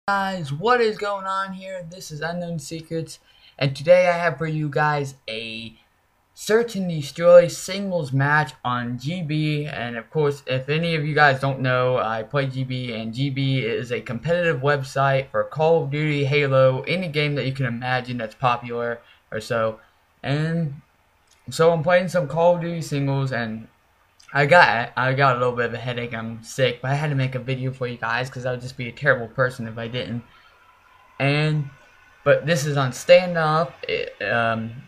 Guys, what is going on here? This is Unknown Secrets, and today I have for you guys a search and destroy singles match on GB. And of course, if any of you guys don't know, I play GB, and GB is a competitive website for Call of Duty, Halo, any game that you can imagine that's popular or so. And so I'm playing some Call of Duty singles, and I got a little bit of a headache. I'm sick, but I had to make a video for you guys because I would just be a terrible person if I didn't. But this is on standoff.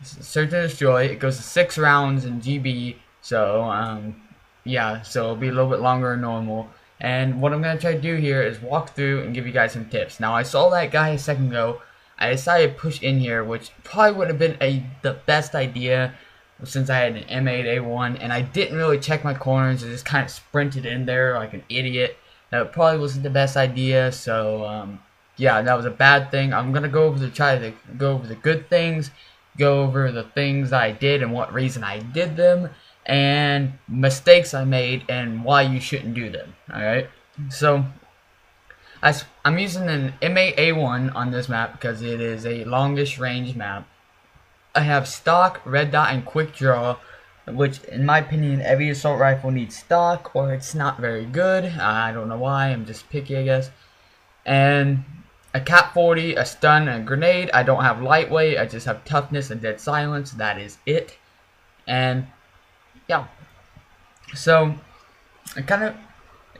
Search and destroy. It goes to 6 rounds in GB. So yeah, so it'll be a little bit longer than normal. And what I'm gonna try to do here is walk through and give you guys some tips. Now I saw that guy a second ago. I decided to push in here, which probably would have been the best idea since I had an M8A1, and I didn't really check my corners. I just kind of sprinted in there like an idiot. That probably wasn't the best idea, so yeah, that was a bad thing. I'm gonna try to go over the good things, go over the things that I did and what reason I did them, and mistakes I made and why you shouldn't do them. Alright, so I'm using an M8A1 on this map because it is a longest range map. I have stock, red dot, and quick draw, which in my opinion every assault rifle needs stock or it's not very good. I don't know why, I'm just picky I guess. And a Cap 40, a stun, and a grenade. I don't have lightweight, I just have toughness and dead silence. That is it. And yeah, so I kind of,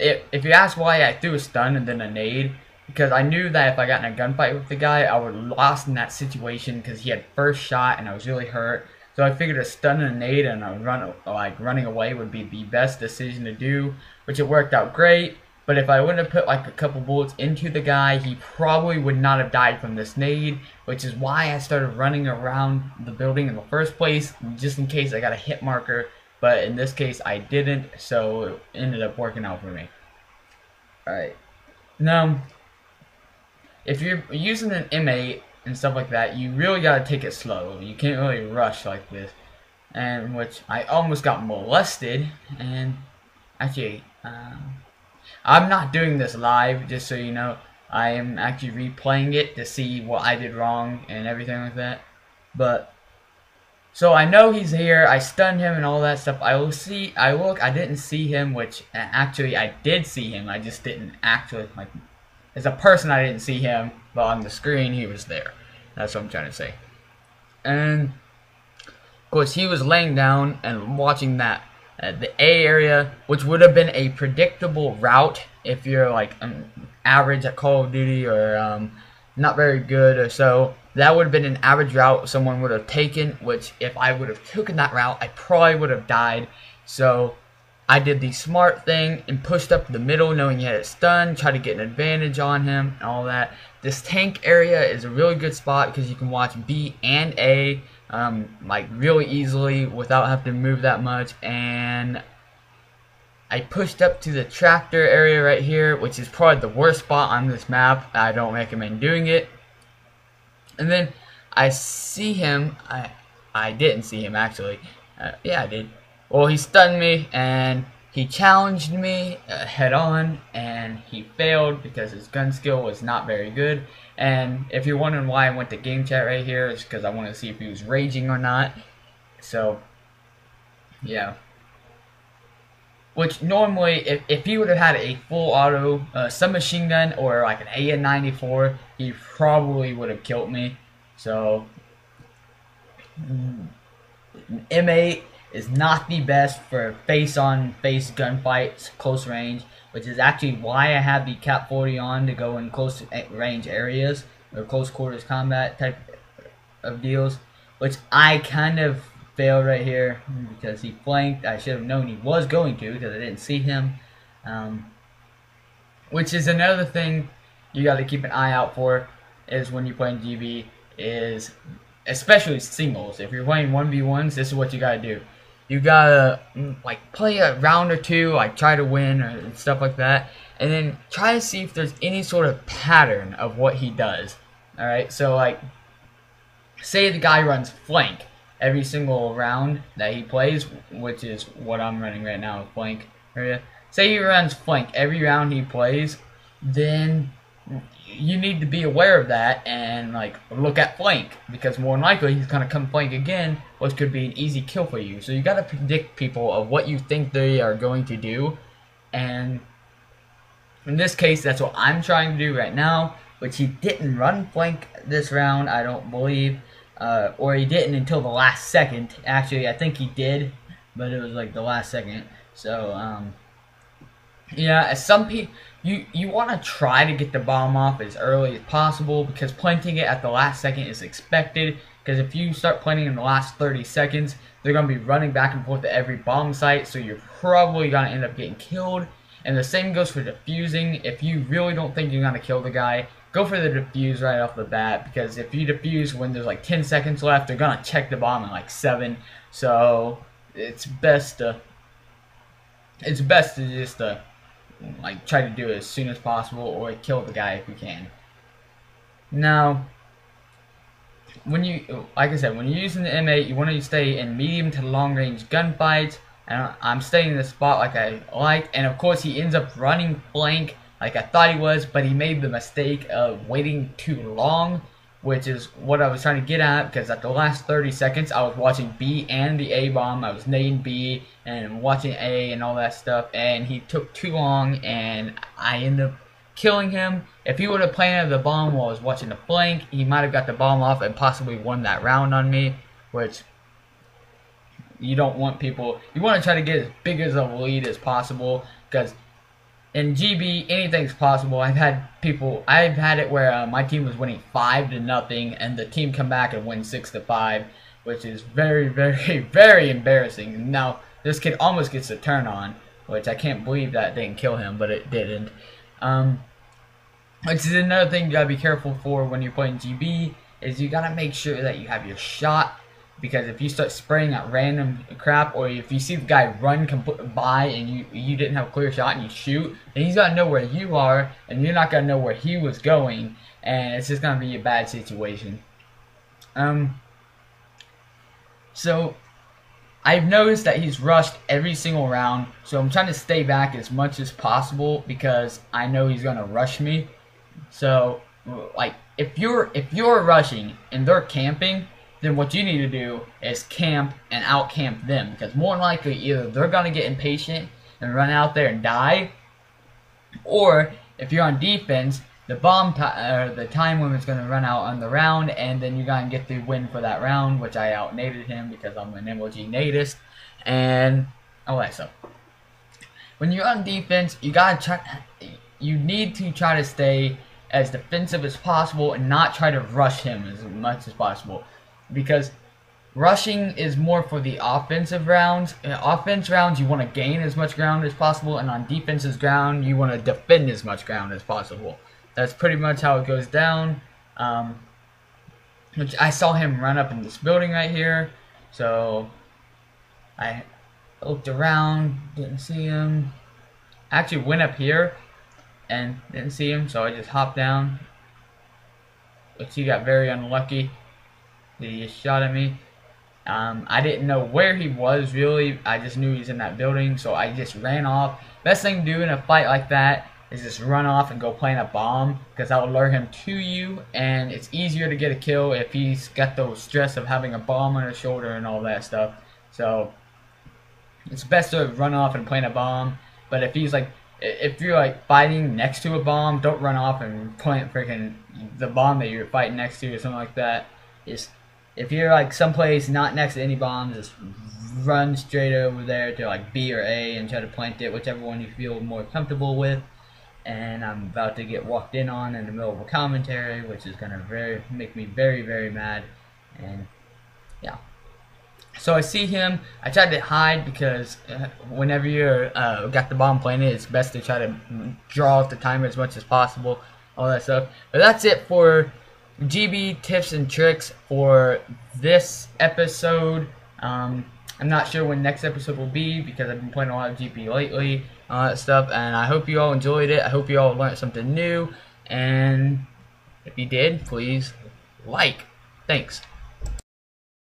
if you ask why I threw a stun and then a nade, because I knew that if I got in a gunfight with the guy, I would have lost in that situation because he had first shot and I was really hurt. So I figured a stun and a nade and running away would be the best decision to do, which it worked out great. But if I wouldn't have put like a couple bullets into the guy, he probably would not have died from this nade, which is why I started running around the building in the first place, just in case I got a hit marker. But in this case, I didn't, so it ended up working out for me. Alright. Now, if you're using an M8 and stuff like that, you really gotta take it slow. You can't really rush like this. And which I almost got molested. And actually, I'm not doing this live, just so you know. I am actually replaying it to see what I did wrong and everything like that. But so I know he's here. I stunned him and all that stuff. I didn't see him, which actually I did see him. I just didn't actually like. As a person, I didn't see him, but on the screen, he was there. That's what I'm trying to say. And, of course, he was laying down and watching that, the A area, which would have been a predictable route if you're, like, average at Call of Duty or not very good or so. That would have been an average route someone would have taken, which if I would have taken that route, I probably would have died. So I did the smart thing and pushed up the middle knowing he had it stunned, tried to get an advantage on him and all that. This tank area is a really good spot because you can watch B and A like really easily without having to move that much. And I pushed up to the tractor area right here, which is probably the worst spot on this map. I don't recommend doing it. And then I see him. I didn't see him actually. Yeah, I did. Well, he stunned me, and he challenged me head on, and he failed because his gun skill was not very good. And if you're wondering why I went to game chat right here, it's because I wanted to see if he was raging or not. So, yeah. Which normally, if he would have had a full auto submachine gun or like an AN-94, he probably would have killed me. So, M8 is not the best for face-on-face gunfights, close range, which is actually why I have the Cap 40 on to go in close range areas or close quarters combat type of deals, which I kind of failed right here because he flanked. I should have known he was going to because I didn't see him, which is another thing you got to keep an eye out for is when you're playing GB is especially singles. If you're playing 1v1s, this is what you gotta do. You gotta like play a round or two, like try to win or stuff like that, and then try to see if there's any sort of pattern of what he does. Alright, so like say the guy runs flank every single round that he plays, which is what I'm running right now, flank area. Say he runs flank every round he plays, then you need to be aware of that and like look at flank, because more than likely he's gonna come flank again, which could be an easy kill for you. So you gotta predict people of what you think they are going to do, and in this case that's what I'm trying to do right now, which he didn't run flank this round, I don't believe, or he didn't until the last second. Actually, I think he did, but it was like the last second. So yeah, as some people, you want to try to get the bomb off as early as possible, because planting it at the last second is expected. Because if you start planting in the last 30 seconds, they're going to be running back and forth to every bomb site, so you're probably going to end up getting killed. And the same goes for defusing. If you really don't think you're going to kill the guy, go for the defuse right off the bat, because if you defuse when there's like 10 seconds left, they're going to check the bomb in like 7. So it's best to just like try to do it as soon as possible, or kill the guy if you can. Now, when you, like I said, when you're using the M8, you want to stay in medium to long range gunfights. And I'm staying in the spot like I like. And of course, he ends up running flank like I thought he was, but he made the mistake of waiting too long, which is what I was trying to get at, because at the last 30 seconds, I was watching B and the A bomb. I was nading B and watching A and all that stuff, and he took too long, and I ended up killing him. If he would have planted the bomb while I was watching the flank, he might have got the bomb off and possibly won that round on me, which you don't want people. You want to try to get as big as a lead as possible, because in GB, anything's possible. I've had it where my team was winning 5-0, and the team come back and win 6-5, which is very, very, very embarrassing. Now, this kid almost gets a turn on, which I can't believe that didn't kill him, but it didn't. Which is another thing you gotta be careful for when you're playing GB, is you gotta make sure that you have your shot. Because if you start spraying at random crap, or if you see the guy run by and you didn't have a clear shot and you shoot, then he's got to know where you are, and you're not going to know where he was going, and it's just going to be a bad situation. So I've noticed that he's rushed every single round, so I'm trying to stay back as much as possible, because I know he's going to rush me. So like if you're rushing and they're camping, then what you need to do is camp and out-camp them, because more than likely either they're going to get impatient and run out there and die, or if you're on defense, the time limit's going to run out on the round, and then you're going to get the win for that round, which I out-naded him because I'm an MLG nadist, and all that stuff. When you're on defense, you need to try to stay as defensive as possible and not try to rush him as much as possible. Because rushing is more for the offensive rounds. In offense rounds, you want to gain as much ground as possible, and on defense's ground, you want to defend as much ground as possible. That's pretty much how it goes down. Which I saw him run up in this building right here, so I looked around, didn't see him. I actually went up here and didn't see him, so I just hopped down. But he got very unlucky. He just shot at me. I didn't know where he was really. I just knew he was in that building, so I just ran off. Best thing to do in a fight like that is just run off and go plant a bomb, because that will lure him to you, and it's easier to get a kill if he's got the stress of having a bomb on his shoulder and all that stuff. So it's best to run off and plant a bomb. But if you're like fighting next to a bomb, don't run off and plant freaking the bomb that you're fighting next to or something like that. If you're like someplace not next to any bombs, just run straight over there to like B or A and try to plant it, whichever one you feel more comfortable with. And I'm about to get walked in on in the middle of a commentary, which is gonna make me very, very mad. And yeah. So I see him. I tried to hide, because whenever you're got the bomb planted, it's best to try to draw out the timer as much as possible, all that stuff. But that's it for GB tips and tricks for this episode. I'm not sure when next episode will be, because I've been playing a lot of GB lately, all that stuff, and I hope you all enjoyed it. I hope you all learned something new, and if you did, please like. Thanks.